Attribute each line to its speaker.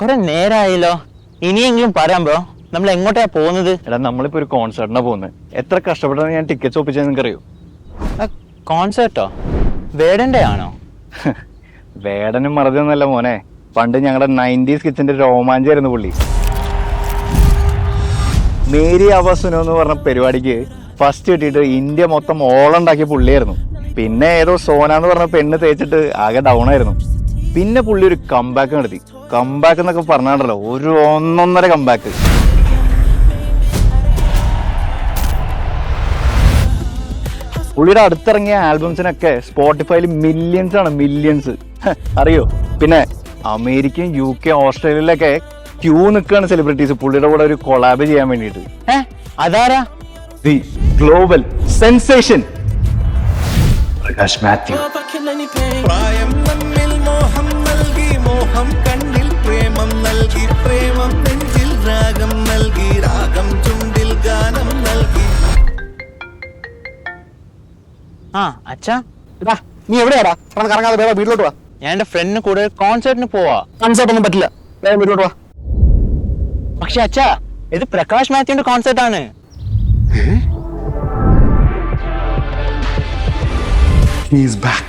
Speaker 1: കുറെ നേരമായല്ലോ. ഇനിയെങ്കിലും പറയാം ബ്രോ, നമ്മൾ എങ്ങോട്ടാ പോകുന്നത്?
Speaker 2: എടാ നമ്മളിപ്പോ ഒരു കോൺസേർട്ടിനാ പോകുന്നത്. എത്ര കഷ്ടപ്പെട്ടാണ് ഞാൻ ടിക്കറ്റ്സ് ഒപ്പിച്ചത് നിനക്കറിയോ?
Speaker 1: കോൺസേർട്ടോ? വേടന്റെ ആണോ?
Speaker 2: വേടനും മറതൊന്നല്ല മോനെ, പണ്ട് ഞങ്ങളുടെ 90s കിഡ്സിന്റെ രോമാഞ്ചായിരുന്നു പുള്ളി. മേരി ആവാസുനോ എന്ന് പറഞ്ഞ പരിപാടിക്ക് ഫസ്റ്റ് കിട്ടിയിട്ട് ഇന്ത്യ മൊത്തം ഓളുണ്ടാക്കിയ പുള്ളിയായിരുന്നു. പിന്നെ ഏതോ സോന എന്ന് പറഞ്ഞ പെണ്ണ് തേച്ചിട്ട് ആകെ ഡൗൺ ആയിരുന്നു. പിന്നെ പുള്ളി ഒരു കംബാക്ക് നടത്തി. കംബാക്ക് എന്നൊക്കെ പറഞ്ഞാണ്ടല്ലോ, ഒരു ഒന്നൊന്നര കംബാക്ക്. പുള്ളിയുടെ അടുത്തിറങ്ങിയ ആൽബംസിനൊക്കെ സ്പോട്ടിഫൈയിൽ മില്യൺസ് ആണ്, മില്യൺസ്. അറിയോ? പിന്നെ അമേരിക്കയും UK ഓസ്ട്രേലിയയിലൊക്കെ ക്യൂ നിൽക്കുകയാണ് സെലിബ്രിറ്റീസ് പുള്ളിയുടെ കൂടെ ഒരു കൊളാബ് ചെയ്യാൻ വേണ്ടിയിട്ട്.
Speaker 1: അതാരാ?
Speaker 2: The global sensation Prakash Mathew.
Speaker 3: പ്രായം നമ്മിൽ മോഹം നൽകി, മോഹം കണ്ണിൽ പ്രേമം നൽകി, പ്രേമം നെഞ്ചിൽ രാഗം നൽകി, രാഗം ചുണ്ടിൽ ഗാനം നൽകി.
Speaker 1: അച്ഛാ,
Speaker 4: നീ എവിടെയാടാ? കറങ്ങാതെ വേറെ വീട്ടിലോട്ട് വാ.
Speaker 1: ഞാൻ എന്റെ ഫ്രണ്ടിന് കൂടെ കോൺസേർട്ടിന് പോവാ.
Speaker 4: കൺസേർട്ട് ഒന്നും പറ്റില്ല, വേറെ വീട്ടിലോട്ട് വാ.
Speaker 1: പക്ഷെ അച്ഛാ, ഇത് പ്രകാശ് മാത്യുവിന്റെ കോൺസേർട്ട് ആണ്.
Speaker 4: He is back.